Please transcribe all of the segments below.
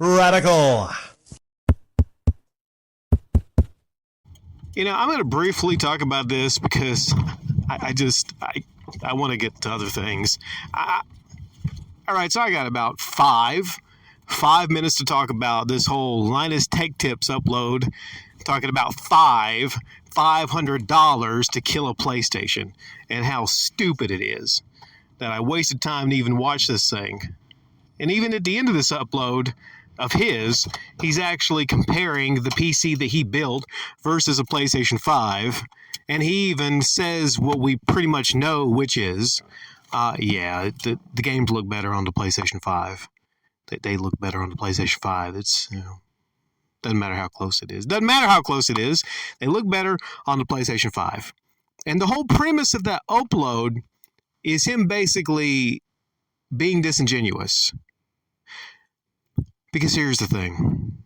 Radical. I'm going to briefly talk about this because I want to get to other things. All right, so I got about five minutes to talk about this whole Linus Tech Tips upload, talking about $500 to kill a PlayStation and how stupid it is that I wasted time to even watch this thing. And even at the end of this upload of his, he's actually comparing the PC that he built versus a PlayStation 5. And he even says what we pretty much know, which is, the games look better on the PlayStation 5. They look better on the PlayStation 5. It's, doesn't matter how close it is. Doesn't matter how close it is. They look better on the PlayStation 5. And the whole premise of that upload is him basically being disingenuous. Because here's the thing.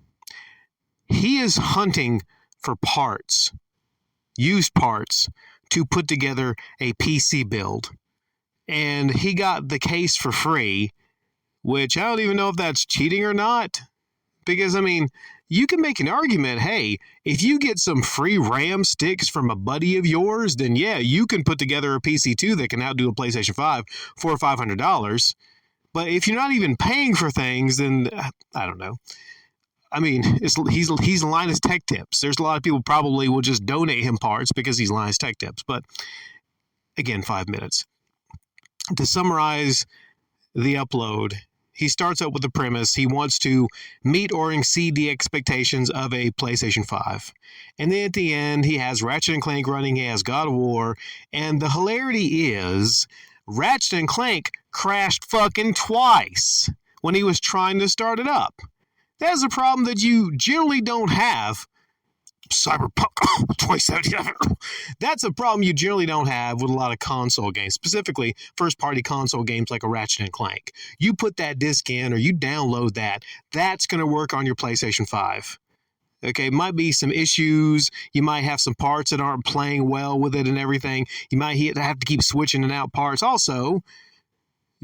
He is hunting for parts, used parts, to put together a PC build. And he got the case for free, which I don't even know if that's cheating or not. Because, you can make an argument, hey, if you get some free RAM sticks from a buddy of yours, then yeah, you can put together a PC too that can outdo a PlayStation 5 for $500. But if you're not even paying for things, then I don't know. He's Linus Tech Tips. There's a lot of people probably will just donate him parts because he's Linus Tech Tips. But again, 5 minutes. To summarize the upload, he starts out with the premise he wants to meet or exceed the expectations of a PlayStation 5. And then at the end, he has Ratchet & Clank running, he has God of War, and the hilarity is Ratchet & Clank crashed fucking twice when he was trying to start it up. That's a problem that you generally don't have. Cyberpunk 2077. That's a problem you generally don't have with a lot of console games, specifically first-party console games like a Ratchet & Clank. You put that disc in or you download that, that's going to work on your PlayStation 5. Okay, might be some issues. You might have some parts that aren't playing well with it and everything. You might have to keep switching in and out parts. Also,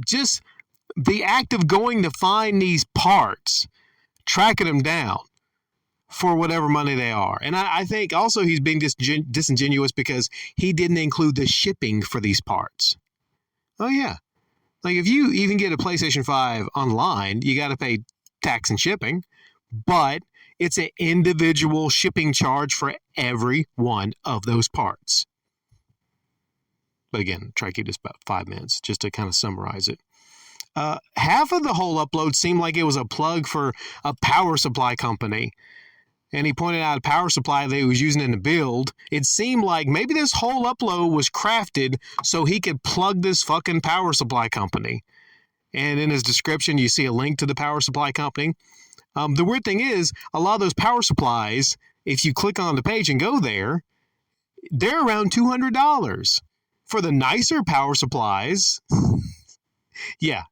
just the act of going to find these parts, tracking them down for whatever money they are. And I think also he's being disingenuous because he didn't include the shipping for these parts. Oh, yeah. Like if you even get a PlayStation 5 online, you got to pay tax and shipping, but it's an individual shipping charge for every one of those parts. But again, try to keep this about 5 minutes just to kind of summarize it. Half of the whole upload seemed like it was a plug for a power supply company. And he pointed out a power supply that he was using in the build. It seemed like maybe this whole upload was crafted so he could plug this fucking power supply company. And in his description, you see a link to the power supply company. The weird thing is, a lot of those power supplies, if you click on the page and go there, they're around $200. For the nicer power supplies, yeah.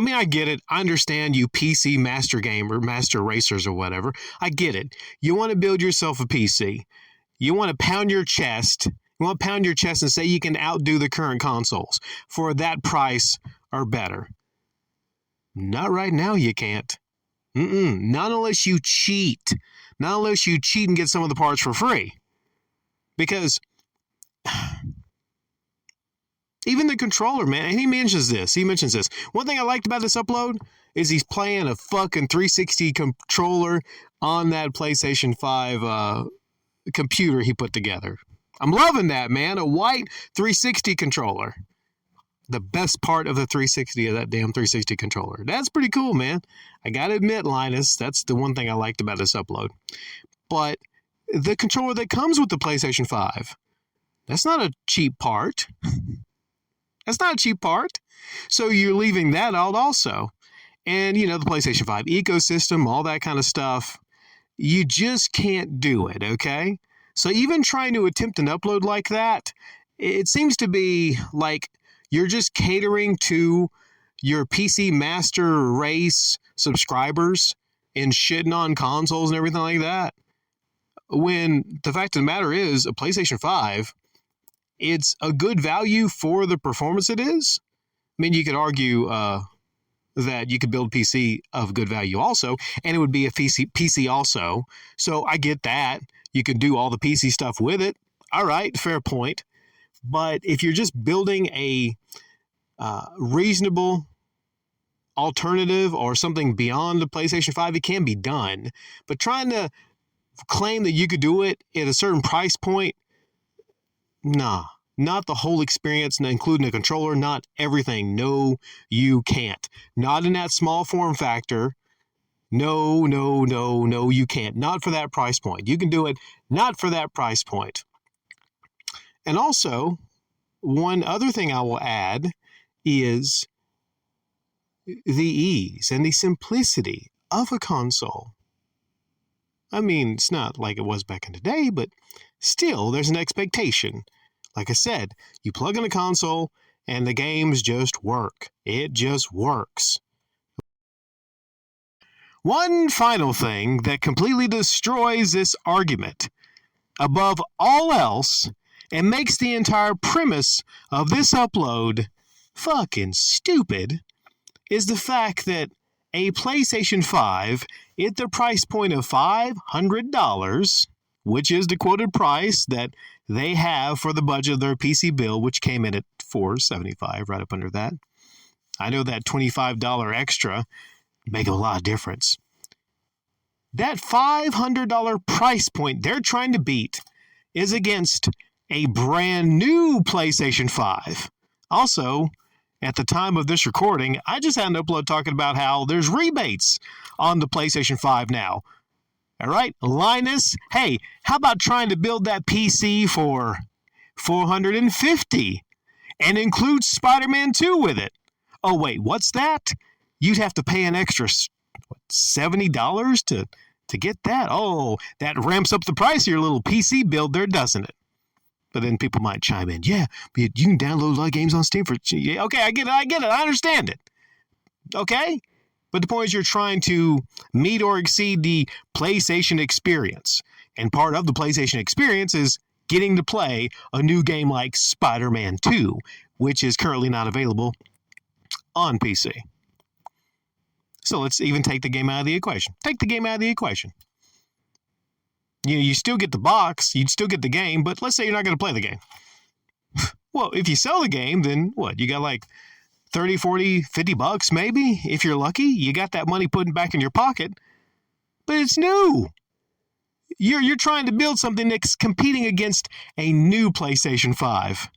I get it. I understand you PC master gamer, master racers or whatever. I get it. You want to build yourself a PC. You want to pound your chest. You want to pound your chest and say you can outdo the current consoles for that price or better. Not right now, you can't. Not unless you cheat. Not unless you cheat and get some of the parts for free. Because even the controller, man, and he mentions this. One thing I liked about this upload is he's playing a fucking 360 controller on that PlayStation 5 computer he put together. I'm loving that, man. A white 360 controller. The best part of the 360 of that damn 360 controller. That's pretty cool, man. I gotta admit, Linus, that's the one thing I liked about this upload. But the controller that comes with the PlayStation 5, that's not a cheap part. That's not a cheap part. So you're leaving that out also. And, the PlayStation 5 ecosystem, all that kind of stuff, you just can't do it, okay? So even trying to attempt an upload like that, it seems to be like you're just catering to your PC Master Race subscribers and shitting on consoles and everything like that. When the fact of the matter is, a PlayStation 5, it's a good value for the performance it is. You could argue that you could build PC of good value also, and it would be a PC also. So I get that. You can do all the PC stuff with it. All right, fair point. But if you're just building a reasonable alternative or something beyond the PlayStation 5, it can be done. But trying to claim that you could do it at a certain price point, nah. Not the whole experience, including a controller, not everything. No, you can't. Not in that small form factor. No, you can't. Not for that price point. You can do it, not for that price point. And also, one other thing I will add is the ease and the simplicity of a console. I mean, it's not like it was back in the day, but still, there's an expectation. Like I said, you plug in a console and the games just work. It just works. One final thing that completely destroys this argument, above all else, and makes the entire premise of this upload fucking stupid, is the fact that a PlayStation 5 at the price point of $500, which is the quoted price that they have for the budget of their PC build, which came in at $475, right up under that. I know that $25 extra make a lot of difference. That $500 price point they're trying to beat is against a brand new PlayStation 5. Also, at the time of this recording, I just had an upload talking about how there's rebates on the PlayStation 5 now. All right, Linus, hey, how about trying to build that PC for $450 and include Spider-Man 2 with it? Oh, wait, what's that? You'd have to pay an extra $70 to get that? Oh, that ramps up the price of your little PC build there, doesn't it? But then people might chime in, yeah, but you can download a lot of games on Steam for... Yeah, okay, I get it, I understand it. Okay? But the point is you're trying to meet or exceed the PlayStation experience. And part of the PlayStation experience is getting to play a new game like Spider-Man 2, which is currently not available on PC. So let's even take the game out of the equation. Take the game out of the equation. You still get the box, you'd still get the game, but let's say you're not going to play the game. Well, if you sell the game, then what? You got like 30, 40, 50 bucks maybe, if you're lucky. You got that money put back in your pocket, but it's new. You're trying to build something that's competing against a new PlayStation 5.